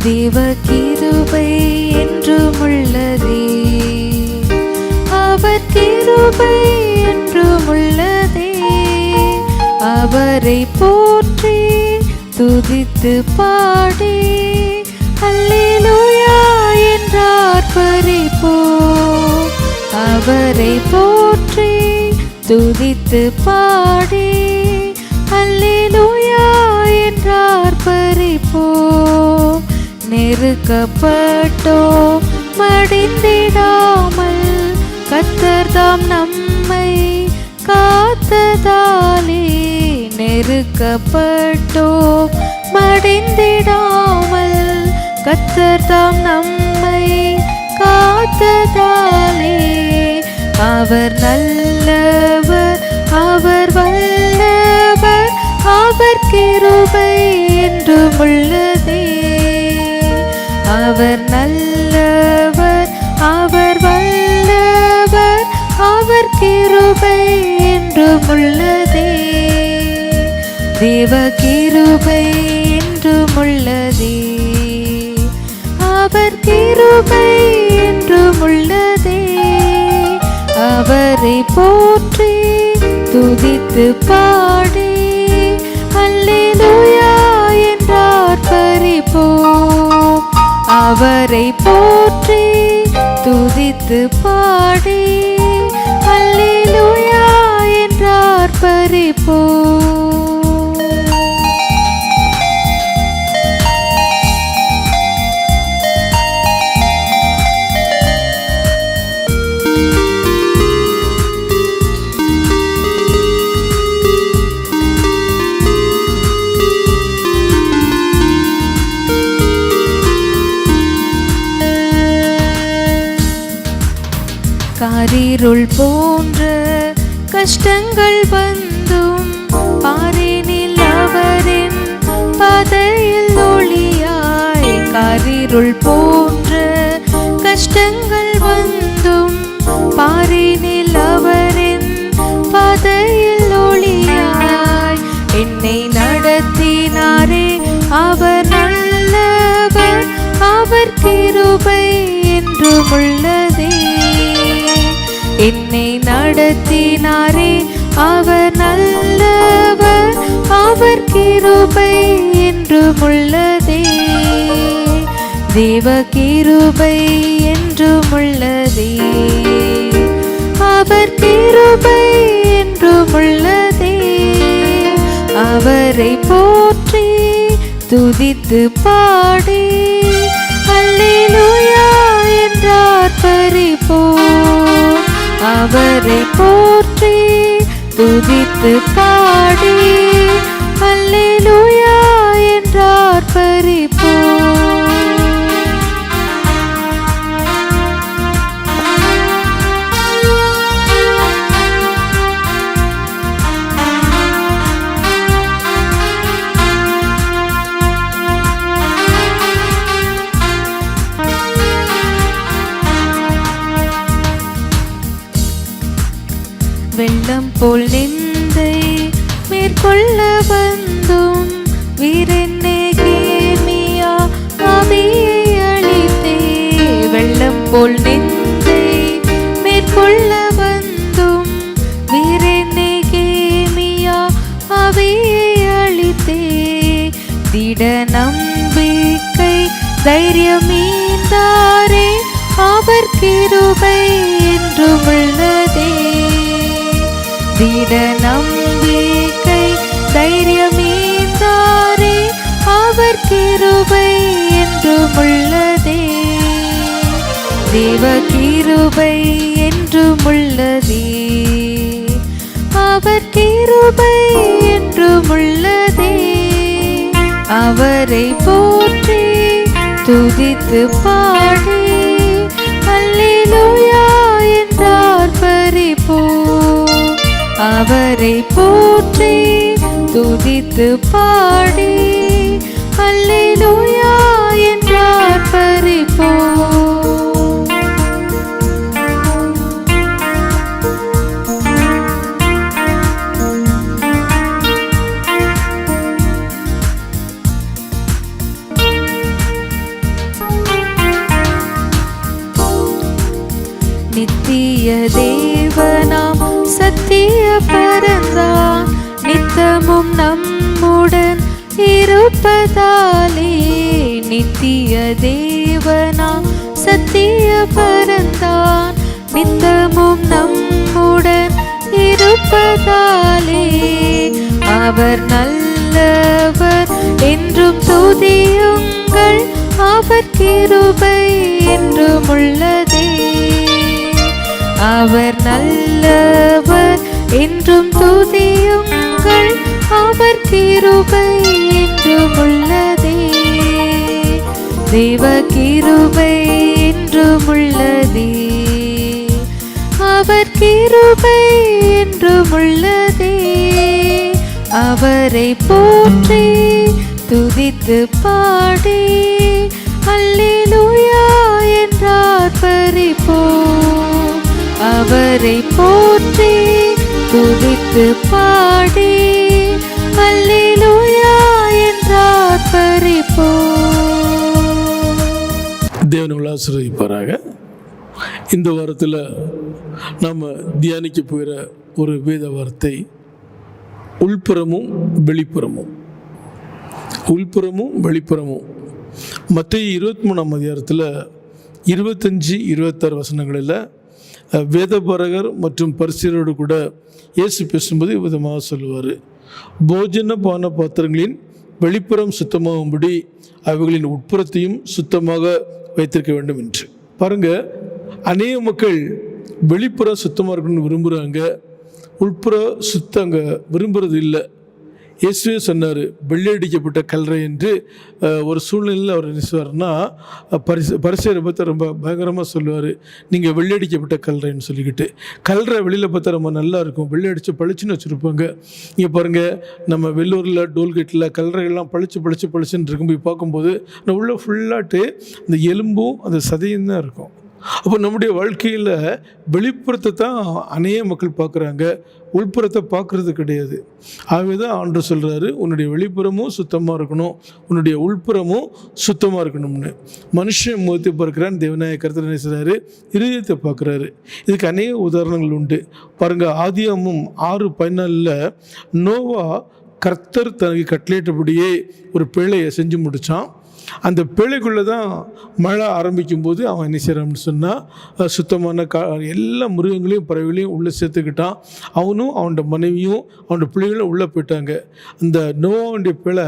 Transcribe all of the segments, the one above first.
தேவ கிருபை என்றுமுள்ளதே, அவர் கிருபை என்றுமுள்ளதே. அவரை போற்றி துதித்து பாடி அல்லேலூயா என்றார் பரிபோம். அவரை போற்றி துதித்து பாடி அல்லேலூயா என்றார் பரிபோம். நெருக்கப்பட்டோ மடிந்திடாமல் கர்த்தர் தாம் நம்மை காத்ததாலே. நெருக்கப்பட்டோ மடிந்திடாமல் கர்த்தர் தாம் நம்மை காத்ததாலே. அவர் நல்லவர், அவர் வல்லவர், அவர் கிருபை என்றுமுள்ளதே. அவர் நல்லவர், அவர் வல்லவர், அவர் கிருபை என்றுமுள்ளதே. தேவ கிருபை என்றுமுள்ளதே, அவர் கிருபை என்றுமுள்ளதே. அவரை போற்றி துதித்து பாடி அல்லேலூயா என்றார் பரிபோம். அவரை போற்றி துதித்து பாடி அல்லேலூயா என்றார் பரிபோம். காரிருள் போன்ற கஷ்டங்கள் வந்தும் பாரினில் அவரின் பாதையில் ஒளியாய். காரிருள் போன்ற கஷ்டங்கள் வந்தும் பாரினில் அவரின் பாதையில் ஒளியாய். என்னை நடத்தினாரே அவர் நல்லவர், அவர் கிருபை என்றுமுள்ளதே. என்னை நடத்தினாரே அவர் நல்லவர், அவர் கிருபை என்றுமுள்ளதே. தேவ கிருபை என்றுமுள்ளதே, அவர் கிருபை என்றுமுள்ளதே. அவரை போற்றி துதித்து பாடி அல்லேலூயா என்றார் பரிபோம். அவரை போற்றி துதித்து பாடி அல்லேலூயா என்றார் பரிபோம். வெள்ளம் போல் நிந்தை மேற்கொள்ள வந்தும் வீரென்னேமியா ஆவியை அளித்தே. வெள்ளம் போல் நிந்தை மேற்கொள்ள வந்தும் வீரென்னேமியா ஆவியை அளித்தே. திட நம்பிக்கை தைரியமீந்தாரே, அவர் கிருபை என்றுமுள்ளதே. திட நம்பிக்கை தைரியமீந்தாரே, அவர் கிருபை என்றுமுள்ளதே. தேவ கிருபை என்றுமுள்ளதே, அவர் கிருபை என்றுமுள்ளதே. அவரை போற்றி துதித்து பாடி அல்லேலூயா என்றார் பரிபோம். அவரை போற்றி துதித்து பாடி அல்லேலூயா என்றார் பரிபோம். நித்திய தேவனாம் சத்திய பரந்தான் நித்தமும் நம்முடன் இருப்பதாலே. நித்திய தேவனாம் சத்திய பரந்தான் நித்தமும் நம்முடன் இருப்பதாலே. அவர் நல்லவர் என்றும் துதியுங்கள், அவர் கிருபை என்றும் உள்ளதே. அவர் நல்லவர் என்றும் துதியுங்கள், அவர் கிருபை என்றும் உள்ளதே. தேவ கிருபை என்றும் உள்ளதே, அவர் கிருபை என்றும் உள்ளதே. அவரை போற்றி துதித்து பாடி அல்லேலூயா என்றார் பரிபோம். அவரை போற்றி துதித்து பாடி அல்லேலூயா என்றார் பரிபோம். தேவன் ஆசீர்வதிப்பாராக. இந்த வாரத்தில் நாம் தியானிக்க போகிற ஒரு வேத வார்த்தை உள்புறமும் வெளிப்புறமும். உள்புறமும் வெளிப்புறமும். மத்தேயு 23ஆம் அதிகாரத்தில் 25-26 வசனங்களில் வேதபாரகர் மற்றும் பரிசேயரோடு கூட இயேசு பேசும்போது விதமாக சொல்லுவார், போஜன பான பாத்திரங்களின் வெளிப்புறம் சுத்தமாகும்படி அவைகளின் உட்புறத்தையும் சுத்தமாக வைத்திருக்க வேண்டும் என்று. பாருங்கள், அநேக மக்கள் வெளிப்புறம் சுத்தமாக இருக்கணும்னு விரும்புகிறாங்க, உள்புற சுத்தங்க விரும்புகிறது இல்லை. இயேசுவே சொன்னார், வெள்ளையடிக்கப்பட்ட கல்லறை என்று. ஒரு சூழ்நிலையில் அவர் என்ன சொல்வார்னா, பரிசேயரை பார்த்து ரொம்ப பயங்கரமாக சொல்லுவார், நீங்கள் வெள்ளையடிக்கப்பட்ட கல்லறைன்னு சொல்லிக்கிட்டு. கல்லறை வெளியில் பார்த்தா ரொம்ப நல்லா இருக்கும், வெள்ளையடிச்சு பளிச்சுன்னு வச்சுருப்பாங்க. இங்கே பாருங்கள், நம்ம வெள்ளூரில் டோல்கேட்டில் கல்லறைகள்லாம் பளிச்சுன்னு இருக்கும். போய் பார்க்கும்போது உள்ள ஃபுல்லாட்டு அந்த எலும்பும் அந்த சதையும் தான் இருக்கும். அப்போ நம்முடைய வாழ்க்கையில் வெளிப்புறத்தை தான் அநேக மக்கள் பார்க்குறாங்க, உள்புறத்தை பார்க்குறது கிடையாது. ஆகவே தான் ஆண்டவர் சொல்கிறாரு, உன்னுடைய வெளிப்புறமும் சுத்தமாக இருக்கணும், உன்னுடைய உள்புறமும் சுத்தமாக இருக்கணும்னு. மனுஷன் முகத்தை பார்க்குறான்னு தேவனாய கர்த்தர் என்ன செய்கிறாரு, இருதயத்தை பார்க்குறாரு. இதுக்கு அநேக உதாரணங்கள் உண்டு. பாருங்கள், ஆதியாகமம் 6:14 நோவா கர்த்தர் தனக்கு கட்டளையிட்டபடியே ஒரு பேழையை செஞ்சு முடித்தான். அந்த பேழைக்குள்ளே தான் மழை ஆரம்பிக்கும் போது அவன் என்ன செய்கிறான்னு சொன்னால், சுத்தமான எல்லா மிருகங்களையும் பறவைகளையும் உள்ளே சேர்த்துக்கிட்டான். அவனும் அவனோட மனைவியும் அவனோட பிள்ளைகளும் உள்ளே போயிட்டாங்க. அந்த நோவாவுடைய பேழை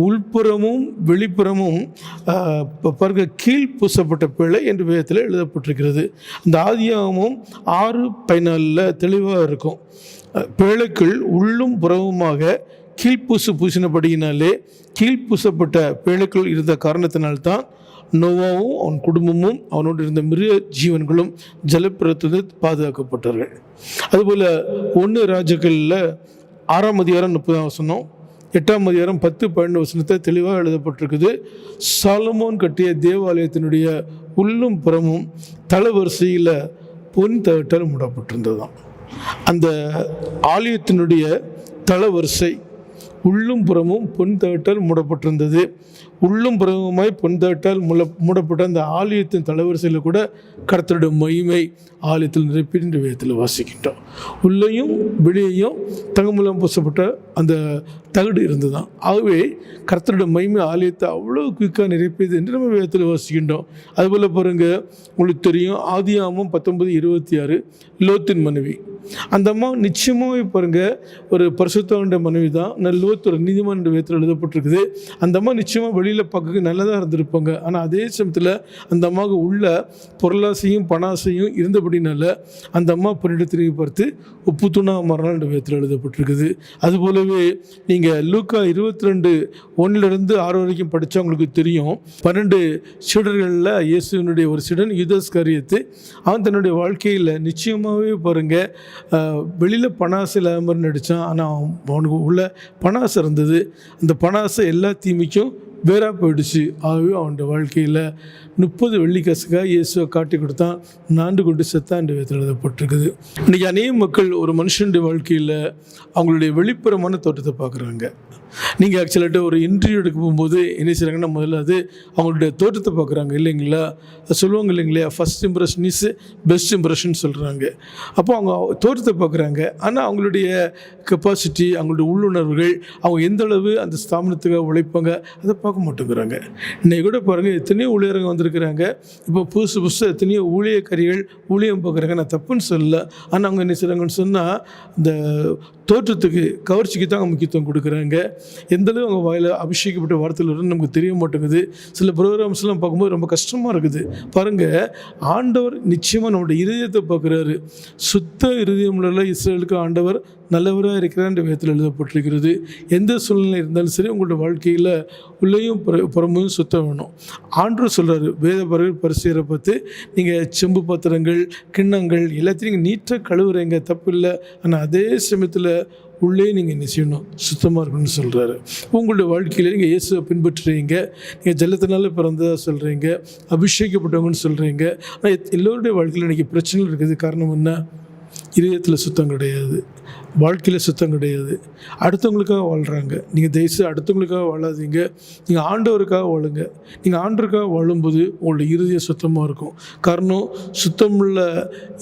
உள்புறமும் வெளிப்புறமும் பாருங்க கீழ் பூசப்பட்ட பேழை என்று வேதத்தில் எழுதப்பட்டிருக்கிறது. அந்த ஆதியாகமம் 6:14 தெளிவாக இருக்கும். பேழைக்குள் உள்ளும் புறவுமாக கீழ்ப்பூசு பூசினபடியினாலே கீழ்ப்பூசப்பட்ட பேழைக்குள் இருந்த காரணத்தினால்தான் நோவாவும் அவன் குடும்பமும் அவனோடு இருந்த மிருக ஜீவன்களும் ஜலப்பிரத்தில் பாதுகாக்கப்பட்டார்கள். அதுபோல் 1 ராஜாக்களில் 6ஆம் அதிகாரம் 30ஆம் வசனம், 8ஆம் அதிகாரம் 10-12 வசனத்தை தெளிவாக எழுதப்பட்டிருக்குது. சாலமோன் கட்டிய தேவாலயத்தினுடைய உள்ளும் புறமும் தளவரிசையில் பொன் தகட்டால் மூடப்பட்டிருந்ததாம். அந்த ஆலயத்தினுடைய தளவரிசை உள்ளும் புறமும் பொன் தகட்டால் மூடப்பட்டிருந்தது. உள்ளும் புறமுமாய் பொன் தகட்டால் மூடப்பட்ட அந்த ஆலயத்தின் தளவரிசையில் கூட கர்த்தருடைய மகிமை ஆலயத்தில் நிரப்பின்ற விதத்தில் வாசிக்கின்றோம். உள்ளேயும் வெளியையும் தங்கமூலம் பூசப்பட்ட அந்த தகடு இருந்துதான். ஆகவே கர்த்தருடைய மகிமை ஆலயத்தை அவ்வளோ குயிக்காக நிரப்பியது என்று நம்ம விதத்தில் வாசிக்கின்றோம். அதுபோல் பாருங்கள், உங்களுக்கு தெரியும், ஆதியாகமம் 19:26 லோத்தின் மனைவி. அந்த அம்மா நிச்சயமாக பாருங்கள் ஒரு பரிசுத்தவானுடைய மனைவி தான். லோத் ஒரு நீதிமான் என்ற விதத்தில் எழுதப்பட்டிருக்குது. அந்த அம்மா நிச்சயமாக வெளியில் பார்க்க நல்லதாக இருந்திருப்பாங்க. ஆனால் அதே சமயத்தில் அந்த அம்மாவுக்கு உள்ள பொருளாசையும் பணாசையும் இருந்தபடினால அந்த அம்மா பொருளை திரும்பி பார்த்து உப்பு தூணாக மாறினாள் என்ற விதத்தில் எழுதப்பட்டிருக்குது. அதுபோலவே நீங்கள் நீங்கள் லூக்கா 22:1-6 வரைக்கும் படித்தா உங்களுக்கு தெரியும். 12 சீடர்களில் இயேசுவினுடைய ஒரு சீடன் யூதாஸ் காரியத்து, அவன் தன்னுடைய வாழ்க்கையில் நிச்சயமாகவே பாருங்கள் வெளியில் பணாசை இல்லாமல் நடித்தான். ஆனால் அவனுக்கு உள்ள பணாசை இருந்தது. அந்த பணாசை எல்லா தீமைக்கும் வேறாக போயிடுச்சு. ஆகவே அவனுடைய வாழ்க்கையில் 30 வெள்ளிக்காசுக்காக இயேசுவை காட்டி கொடுத்தான், நாண்டு கொண்டு செத்தான் என்ற விதத்தில் எழுதப்பட்டிருக்குது. இன்றைக்கி அநேக மக்கள் ஒரு மனுஷனுடைய வாழ்க்கையில் அவங்களுடைய வெளிப்புறமான தோற்றத்தை பார்க்குறாங்க. நீங்கள் ஆக்சுவலாகிட்ட ஒரு இன்டர்வியூ எடுக்க போகும்போது என்ன செய்கிறாங்கன்னா, முதல்ல அது அவங்களுடைய தோற்றத்தை பார்க்குறாங்க இல்லைங்களா? சொல்லுவாங்க இல்லைங்களா, first impression is best impression சொல்கிறாங்க. அப்போ அவங்க தோற்றத்தை பார்க்குறாங்க. ஆனால் அவங்களுடைய கெப்பாசிட்டி, அவங்களுடைய உள்ளுணர்வுகள், அவங்க எந்த அளவு அந்த ஸ்தாபனத்துக்காக உழைப்பாங்க அதை பார்க்க மாட்டேங்கிறாங்க. இன்றைக்கி கூட பாருங்கள், எத்தனையோ ஊழியர்கள் வந்திருக்கிறாங்க. இப்போ புதுசு எத்தனையோ ஊழியக்காரிகள் ஊழியம் பார்க்குறாங்க. நான் தப்புன்னு சொல்லலை. ஆனால் அவங்க என்ன செய்கிறாங்கன்னு சொன்னால், இந்த தோற்றத்துக்கு கவர்ச்சிக்கு தான் அவங்க முக்கியத்துவம் கொடுக்குறாங்க. எந்தளவு அவங்க வாயில் அபிஷேகப்பட்ட வார்த்தைகள் வரும்னு நமக்கு தெரிய மாட்டேங்குது. சில ப்ரோக்ராம்ஸ்லாம் பார்க்கும்போது ரொம்ப கஷ்டமாக இருக்குது. பாருங்கள், ஆண்டவர் நிச்சயமாக நம்மளுடைய இருதயத்தை பார்க்குறாரு. சுத்த இருதயம் உள்ள இஸ்ரேலுக்கு ஆண்டவர் நல்லவராக இருக்கிறார் என்ற விதத்தில் எழுதப்பட்டிருக்கிறது. எந்த சூழ்நிலை இருந்தாலும் சரி, உங்களோட வாழ்க்கையில் உள்ளேயும் புறமையும் சுத்தம் வேணும். ஆண்டவர் சொல்கிறாரு, வேதபரர்கள் பரிசேயரை பார்த்து, நீங்கள் செம்பு பாத்திரங்கள் கிண்ணங்கள் எல்லாத்தையும் நீங்கள் நீட்டாக கழுவுறீங்க, தப்பு இல்லை. ஆனால் அதே சமயத்தில் உள்ளே நீங்கள் என்ன செய்யணும், சுத்தமாக இருக்கணும்னு சொல்கிறாரு. உங்களுடைய வாழ்க்கையில் நீங்கள் இயேசுவை பின்பற்றுறீங்க, நீங்கள் ஜலத்தினால பிறந்ததாக சொல்கிறீங்க, அபிஷேகப்பட்டவங்கன்னு சொல்கிறீங்க. ஆனால் எல்லோருடைய வாழ்க்கையில் இன்றைக்கி பிரச்சனைகள் இருக்குது. காரணம் என்ன? இதயத்தில் சுத்தம் கிடையாது, வாழ்க்கையில் சுத்தம் கிடையாது. அடுத்தவங்களுக்காக வாழ்கிறாங்க. நீங்கள் தயவுசெய்து அடுத்தவங்களுக்காக வாழாதீங்க, நீங்கள் ஆண்டவருக்காக வாழுங்க. நீங்கள் ஆண்டவருக்காக வாழும்போது உங்களுடைய இருதயம் சுத்தமாக இருக்கும். காரணம், சுத்தமுள்ள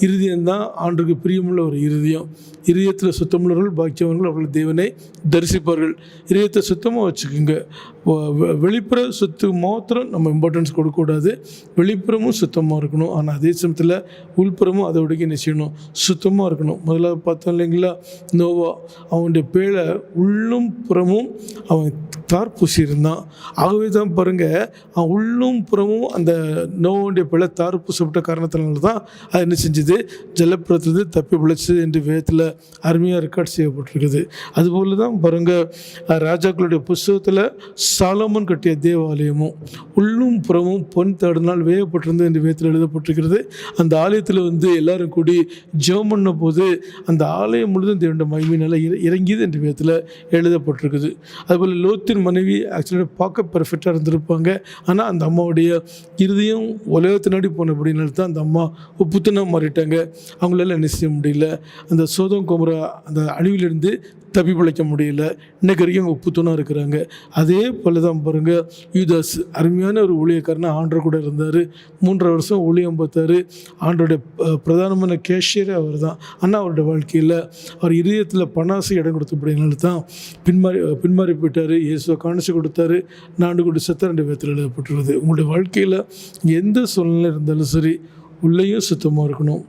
இருதயம்தான் ஆண்டுக்கு பிரியமுள்ள ஒரு இருதயம். இருதயத்தில் சுத்தமுள்ளவர்கள் பாக்கியவர்கள், அவர்கள் தேவனை தரிசிப்பார்கள். இருதயத்தை சுத்தமாக வச்சுக்கோங்க. வெளிப்புற சொத்துக்கு மாத்திரம் நம்ம இம்பார்ட்டன்ஸ் கொடுக்கக்கூடாது. வெளிப்புறமும் சுத்தமாக இருக்கணும். ஆனால் அதே சமயத்தில் உள்புறமும் அதை விட என்ன செய்யணும், சுத்தமாக இருக்கணும். முதல்ல பார்த்தோம் இல்லைங்களா, நோவா அவனுடைய பேழை உள்ளும் புறமும் அவன் தார் பூசியிருந்தான். ஆகவே தான் பாருங்கள், அவன் உள்ளும் புறமும் அந்த நோவுடைய பேழை தார் பூசப்பட்ட காரணத்தினால தான் அது என்ன செஞ்சது, ஜலப்புறத்துலேருந்து தப்பி பிழைச்சது என்று வேதத்தில் அருமையாக ரெக்கார்ட் செய்யப்பட்டிருக்குது. அதுபோல் தான் பாருங்கள், ராஜாக்களுடைய புஸ்தகத்தில் சாலமோன் கட்டிய தேவாலயமும் உள்ளும் புறமும் பொன் தேடினால் வேகப்பட்டிருந்தது என்று வேதத்தில் எழுதப்பட்டிருக்கிறது. அந்த ஆலயத்தில் எல்லாரும் கூடி ஜெபம் பண்ண போது அந்த ஆலயம் முழுதும் தேவனுடைய மகிமையினால் இறங்கியது என்று வேதத்தில் எழுதப்பட்டிருக்குது. அதுபோல் லோத்தின் மனைவி ஆக்சுவலாக பார்க்க பெர்ஃபெக்டாக இருந்திருப்பாங்க. ஆனால் அந்த அம்மாவுடைய இருதயம் உலகத்தினாடி போனபடினால தான் அந்த அம்மா உப்புத்தனாக மாறிட்டாங்க. அவங்களால என்ன செய்ய முடியல, அந்த சோதம் குமரா அந்த அழிவிலிருந்து தப்பி பிழைக்க முடியல. இன்றைக்கு வரைக்கும் அவங்க உப்புத்தனாக இருக்கிறாங்க. அதே போல் தான் பாருங்கள், யூதாஸ் அருமையான ஒரு ஊழியக்காரனா ஆண்டவர் கூட இருந்தார். 3.5 வருஷம் ஊழியம் பார்த்தார். ஆண்டோடைய பிரதானமான கேஷியரே அவர் தான். ஆனால் அவருடைய வாழ்க்கையில் அவர் இதயத்தில் பணாசை இடம் கொடுத்தபடினால தான் பின்மாறி போயிட்டார். இயேசுவை காணிச்சு கொடுத்தாரு, நாண்டு கொண்டு செத்தார் என்ற விதத்தில் எழுதப்பட்டுள்ளது. உங்களுடைய வாழ்க்கையில் எந்த சூழ்நிலை இருந்தாலும் சரி, உள்ளேயும் சுத்தமாக இருக்கணும்,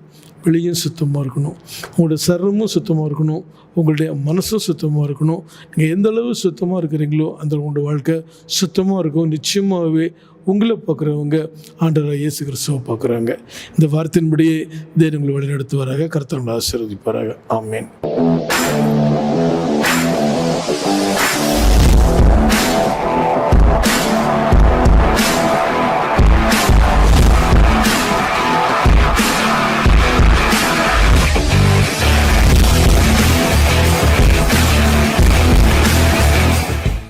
வெளியும் சுத்தமாக இருக்கணும். உங்களுடைய சரமும் சுத்தமாக இருக்கணும், உங்களுடைய மனசும் சுத்தமாக இருக்கணும். நீங்கள் எந்த அளவு சுத்தமாக இருக்கிறீங்களோ அந்த உங்களுடைய வாழ்க்கை சுத்தமாக இருக்கும். நிச்சயமாகவே உங்களை பார்க்குறவங்க ஆண்டவராகிய இயேசு கிறிஸ்துவை பார்க்குறாங்க. இந்த வார்த்தையின்படியே தேவன் உங்களை வழிநடத்துவாராக. கர்த்தர் உங்களை ஆசீர்வதிப்பாராக. ஆமென்.